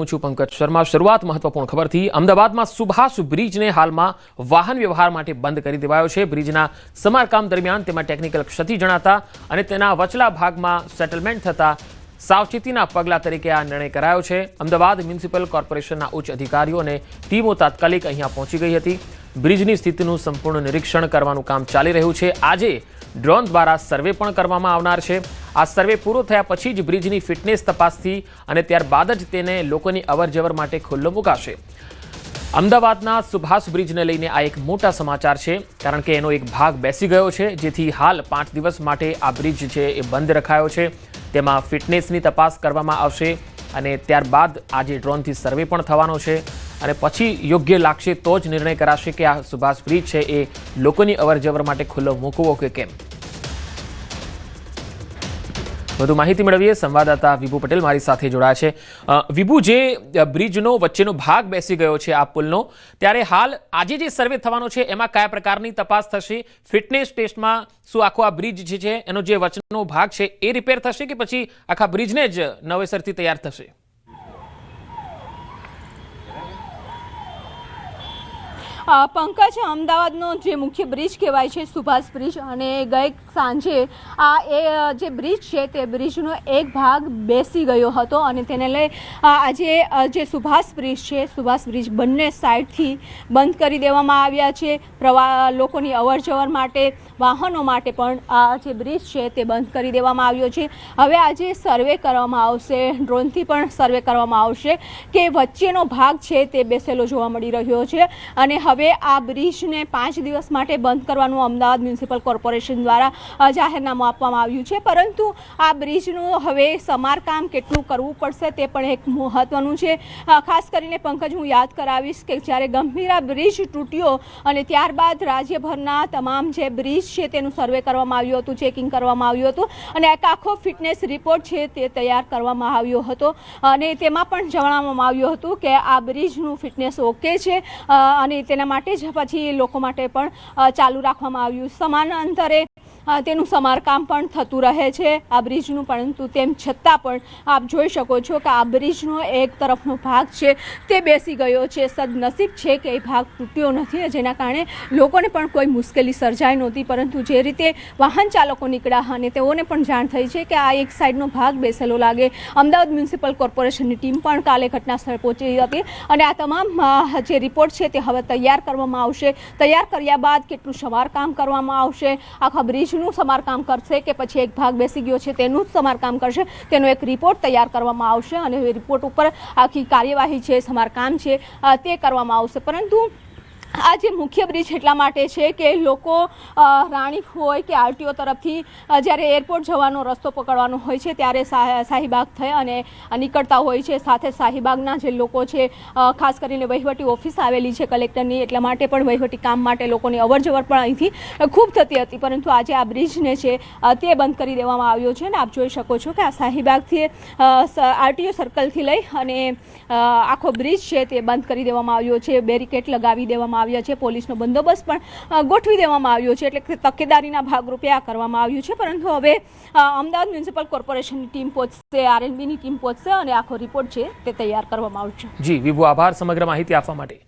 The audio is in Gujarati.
છું પંકજ શર્મા। શરૂઆત મહત્વપૂર્ણ ખબરથી। અમદાવાદમાં સુભાષ બ્રિજને હાલમાં વાહન વ્યવહાર માટે બંધ કરી દેવાયો છે। બ્રિજના સમારકામ દરમિયાન તેમાં ટેકનિકલ ક્ષતિ જણાતા અને તેના વચલા ભાગમાં સેટલમેન્ટ થતા સાવચેતીના પગલા તરીકે આ નિર્ણય કરાયો છે। અમદાવાદ મ્યુનિસિપલ કોર્પોરેશનના ઉચ્ચ અધિકારીઓ અને ટીમો તાત્કાલિક અહીંયા પહોંચી ગઈ હતી। બ્રિજની સ્થિતિનું સંપૂર્ણ નિરીક્ષણ કરવાનું કામ ચાલી રહ્યું છે। આજે ડ્રોન દ્વારા સર્વે પણ કરવામાં આવનાર છે। આ સર્વે પૂરો થયા પછી જ બ્રિજની ફિટનેસ તપાસથી અને ત્યારબાદ જ તેને લોકોની અવરજવર માટે ખુલ્લો મુકાશે। અમદાવાદના સુભાષ બ્રિજને લઈને આ એક મોટા સમાચાર છે, કારણ કે એનો એક ભાગ બેસી ગયો છે, જેથી હાલ 5 દિવસ માટે આ બ્રિજ છે એ બંધ રખાયો છે। તેમાં ફિટનેસની તપાસ કરવામાં આવશે અને ત્યારબાદ આજે ડ્રોનથી સર્વે પણ થવાનો છે અને પછી યોગ્ય લાગશે તો જ નિર્ણય કરાશે કે આ સુભાષ બ્રિજ છે એ લોકોની અવરજવર માટે ખુલ્લો મૂકવો કે કેમ। વધુ માહિતી મેળવીએ। સંવાદદાતા વિભુ પટેલ મારી સાથે જોડાયા છે। વિભુ, જે બ્રિજનો વચ્ચેનો ભાગ બેસી ગયો છે આ પુલનો, ત્યારે હાલ આજે જે સર્વે થવાનો છે એમાં કયા પ્રકારની તપાસ થશે? ફિટનેસ ટેસ્ટમાં શું આખો આ બ્રિજ જે છે એનો જે વચ્ચેનો ભાગ છે એ રિપેર થશે કે પછી આખા બ્રિજને જ નવેસરથી તૈયાર થશે? પંકજ, અમદાવાદનો જે મુખ્ય બ્રિજ કહેવાય છે સુભાષ બ્રિજ, અને ગઈ સાંજે જે બ્રિજ છે તે બ્રિજનો એક ભાગ બેસી ગયો હતો અને તેને લઈ આજે જે સુભાષ બ્રિજ છે, સુભાષ બ્રિજ બંને સાઈડથી બંધ કરી દેવામાં આવ્યા છે। લોકોની અવરજવર માટે, વાહનો માટે પણ આ જે બ્રિજ છે તે બંધ કરી દેવામાં આવ્યો છે। હવે આજે સર્વે કરવામાં આવશે, ડ્રોનથી પણ સર્વે કરવામાં આવશે કે વચ્ચેનો ભાગ છે તે બેસેલો જોવા મળી રહ્યો છે અને હવે આ બ્રિજને 5 દિવસ માટે બંધ કરવાનું અમદાવાદ મ્યુનિસિપલ કોર્પોરેશન દ્વારા જાહેરનામું આપવામાં આવ્યું છે। પરંતુ આ બ્રિજનું હવે સમારકામ કેટલું કરવું પડશે તે પણ એક મહત્વનું છે। ખાસ કરીને પંકજ, હું યાદ કરાવીશ કે જ્યારે ગંભીરા બ્રિજ તૂટ્યો અને ત્યારબાદ રાજ્યભરના તમામ જે બ્રિજ છે તેનું સર્વે કરવામાં આવ્યું હતું, ચેકિંગ કરવામાં આવ્યું હતું અને એક આખો ફિટનેસ રિપોર્ટ છે તે તૈયાર કરવામાં આવ્યો હતો અને તેમાં પણ જણાવવામાં આવ્યું હતું કે આ બ્રિજનું ફિટનેસ ઓકે છે અને તેના માટે જ પછી લોકો માટે પણ ચાલુ રાખવામાં આવ્યું। સમાન અંતરે તેનું સમારકામ પણ થતું રહે છે આ બ્રિજનું, પરંતુ તેમ છતાં પણ આપ જોઈ શકો છો કે આ બ્રિજનો એક તરફનો ભાગ છે તે બેસી ગયો છે। સદનસીબ છે કે એ ભાગ તૂટ્યો નથી, જેના કારણે લોકોને પણ કોઈ મુશ્કેલી સર્જાઈ નહોતી, પરંતુ જે રીતે વાહન ચાલકો નીકળ્યા અને તેઓને પણ જાણ થઈ છે કે આ એક સાઈડનો ભાગ બેસેલો લાગે। અમદાવાદ મ્યુનિસિપલ કોર્પોરેશનની ટીમ પણ કાલે ઘટના સ્થળે પહોંચી હતી અને આ તમામ જે રિપોર્ટ છે તે હવે તૈયાર કરવામાં આવશે। તૈયાર કર્યા બાદ કેટલું સમારકામ કરવામાં આવશે, આખા બ્રિજનું સમારકામ કરશે કે પછી એક ભાગ બેસી ગયો છે તેનું જ સમારકામ કરશે, તેનો એક રિપોર્ટ તૈયાર કરવામાં આવશે અને એ રિપોર્ટ ઉપર આખી કાર્યવાહી છે, સમારકામ છે તે કરવામાં આવશે। પરંતુ આ જે મુખ્ય બ્રિજ એટલા માટે છે કે લોકો રાણી હોય કે આરટીઓ તરફથી જ્યારે એરપોર્ટ જવાનો રસ્તો પકડવાનો હોય છે ત્યારે શાહીબાગ થઈ અને નીકળતા હોય છે। સાથે શાહીબાગના જે લોકો છે, ખાસ કરીને વહીવટી ઓફિસ આવેલી છે કલેક્ટરની, એટલા માટે પણ વહીવટી કામ માટે લોકોની અવરજવર પણ અહીંથી ખૂબ થતી હતી, પરંતુ આજે આ બ્રિજને છે તે બંધ કરી દેવામાં આવ્યો છે અને આપ જોઈ શકો છો કે આ શાહીબાગથી આરટીઓ સર્કલથી લઈ અને આખો બ્રિજ છે તે બંધ કરી દેવામાં આવ્યો છે। બેરિકેડ લગાવી દેવામાં આવ્યા છે, પોલીસનો બંદોબસ્ત પણ ગોઠવી દેવામાં આવ્યો છે, એટલે કે તકેદારીના ભાગરૂપે આ કરવામાં આવ્યું છે। પરંતુ હવે અમદાવાદ મ્યુનિસિપલ કોર્પોરેશનની ટીમ પહોંચશે, આરએનબીની ટીમ પહોંચશે અને આખો રિપોર્ટ છે તે તૈયાર કરવામાં આવશે। જી વિભુ, આભાર સમગ્ર માહિતી આપવા માટે।